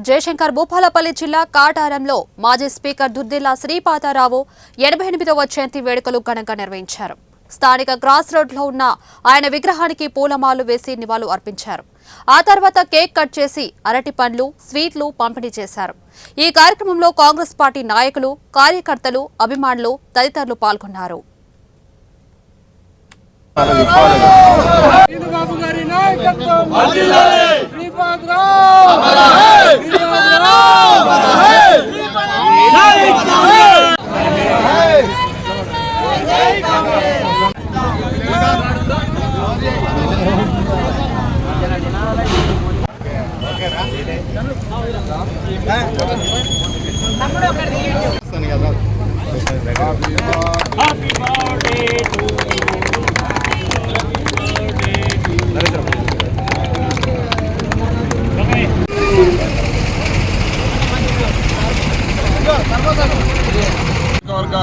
జయశంకర్ భూపాలపల్లి జిల్లా కాటారంలో మాజీ స్పీకర్ దుద్దిల్ల శ్రీపాదరావు 88వ జయంతి వేడుకలు ఘనంగా నిర్వహించారు. స్థానిక క్రాస్ రోడ్లో ఉన్న ఆయన విగ్రహానికి పూలమాలలు వేసి నివాళులు అర్పించారు. ఆ తర్వాత కేక్ కట్ చేసి అరటి పండ్లు, స్వీట్లు పంపిణీ చేశారు. ఈ కార్యక్రమంలో కాంగ్రెస్ పార్టీ నాయకులు, కార్యకర్తలు, అభిమానులు తదితరులు పాల్గొన్నారు.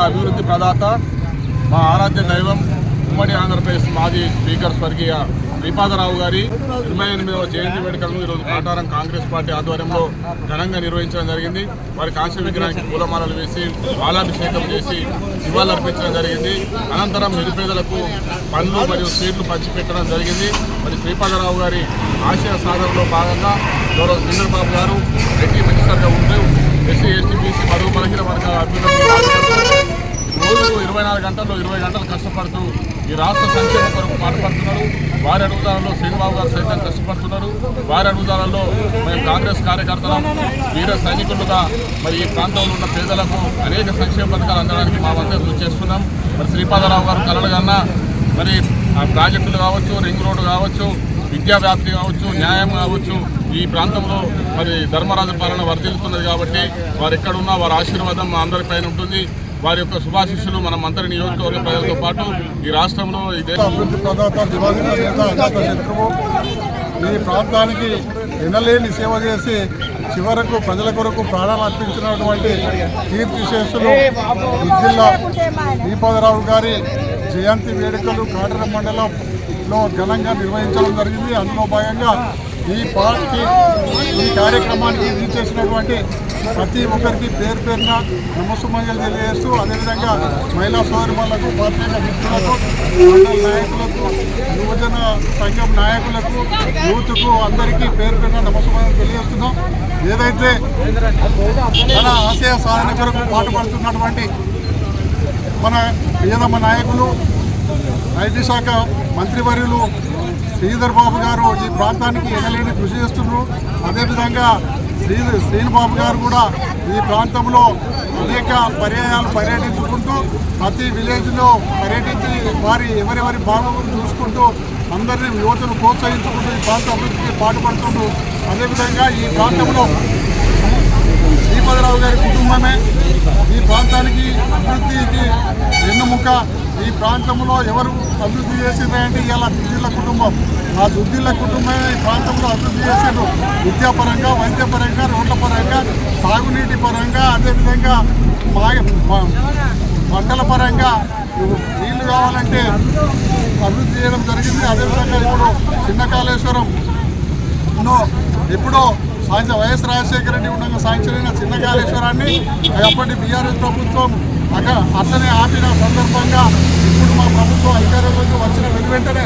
అభివృద్ధి ప్రదాత మా ఆరాధ్య దైవం ఉమ్మడి ఆంధ్రప్రదేశ్ మాజీ స్పీకర్ స్వర్గీయ శ్రీపాదరావు గారి 28వ జయంతి వేడుకలను ఈరోజు కాటారం కాంగ్రెస్ పార్టీ ఆధ్వర్యంలో ఘనంగా నిర్వహించడం జరిగింది. వారి కాంస్య విగ్రహానికి పూలమాలలు వేసి పాలాభిషేకం చేసి నివాళులర్పించడం జరిగింది. అనంతరం నిరుపేదలకు పండ్లు మరియు స్వీట్లు పంచిపెట్టడం జరిగింది. మరి శ్రీపాదరావు గారి ఆశయ సాధనలో భాగంగా గౌరవ చంద్రబాబు గారు ఐటీ మినిస్టర్గా ఉంటూ ఎస్సీ, ఎస్టీ, బీసీ బడుగు బలహీన వర్గాల అభ్యున్నతి రోజుకు 24 గంటల్లో 20 గంటలు కష్టపడుతూ ఈ రాష్ట్ర సంక్షేమం కొరకు పాటుపడుతున్నారు. వారి అడుగుదారుల్లో శ్రీనిబాబు గారు సైతం కష్టపడుతున్నారు. వారి అడుగుదారుల్లో మేము కాంగ్రెస్ కార్యకర్తలం, వీర సైనికులుగా మరి ఈ ప్రాంతంలో ఉన్న పేదలకు అనేక సంక్షేమ పథకాలు అందడానికి మా వద్ద కృషి చేస్తున్నాం. మరి శ్రీపాదరావు గారు కలలుగన్నా మరి ఆ ప్రాజెక్టులు కావచ్చు, రింగ్ రోడ్డు కావచ్చు, విద్యా వ్యాప్తి కావచ్చు, న్యాయం కావచ్చు, ఈ ప్రాంతంలో మరి ధర్మరాజు పాలన వర్ధిల్లుతున్నది. కాబట్టి వారు ఎక్కడున్నా వారి ఆశీర్వాదం మా అందరిపైన ఉంటుంది. వారి యొక్క శుభాశిష్యులు మనం అందరి నియోజకవర్గ ప్రజలతో పాటు ఈ రాష్ట్రంలో అభివృద్ధి ప్రదాత ఈ ప్రాంతానికి ఎనలేని సేవ చేసి చివరకు ప్రజల కొరకు ప్రాణాలు అర్పించినటువంటి కీర్తిశేషులు దుద్దిల్ల శ్రీపాదరావు గారి జయంతి వేడుకలు కాటారం మండలంలో ఘనంగా నిర్వహించడం జరిగింది. అందులో భాగంగా ఈ పార్టీ ఈ కార్యక్రమానికి చేసినటువంటి ప్రతి ఒక్కరికి పేరు పేరున నమస్సుమంజలు తెలియజేస్తూ, అదేవిధంగా మహిళా సోదరులకు, పార్టీల మిత్రులకు, మండల నాయకులకు, యువజన సంఘం నాయకులకు, యూత్కు అందరికీ పేరు పేరున నమస్సుమంజలు తెలియజేస్తున్నాం. ఏదైతే మన ఆశయ సాధన కొరకు పాటుపడుతున్నటువంటి మన ప్రియతమ నాయకులు, ఐటీ శాఖ మంత్రివర్యులు శ్రీధర్ బాబు గారు ఈ ప్రాంతానికి ఎనలేని కృషి చేస్తున్నారు. అదేవిధంగా శ్రీనిబాబు గారు కూడా ఈ ప్రాంతంలో అనేక పర్యాయాలు పర్యటించుకుంటూ ప్రతి విలేజ్లో పర్యటించి ఎవరెవరి బాగోగులు చూసుకుంటూ అందరినీ యువతను ప్రోత్సహించుకుంటూ ఈ ప్రాంత అభివృద్ధికి పాటుపడుతుంటూ, అదేవిధంగా ఈ ప్రాంతంలో శ్రీపాదరావు గారి కుటుంబమే ఈ ప్రాంతానికి అభివృద్ధికి వెన్నుముక. ఈ ప్రాంతంలో ఎవరు అభివృద్ధి చేసిందంటే ఇలా దుద్దిల్ల కుటుంబం. ఆ దుద్దిల్ల కుటుంబమే ఈ ప్రాంతంలో అభివృద్ధి చేసారు. విద్యాపరంగా, వైద్యపరంగా, రోడ్ల పరంగా, తాగునీటి పరంగా, అదేవిధంగా పంటల పరంగా నీళ్లు కావాలంటే అభివృద్ధి చేయడం జరిగింది. అదేవిధంగా ఇప్పుడు చిన్న కాళేశ్వరంలో ఎప్పుడో వైఎస్ రాజశేఖర రెడ్డి ఉండగా సాంక్షన్ చిన్న కాళేశ్వరాన్ని అప్పటి బీఆర్ఎస్ ప్రభుత్వం అట్లనే ఆపిన సందర్భంగా ఇప్పుడు మా ప్రభుత్వం అధికారంలోకి వచ్చిన వెంటనే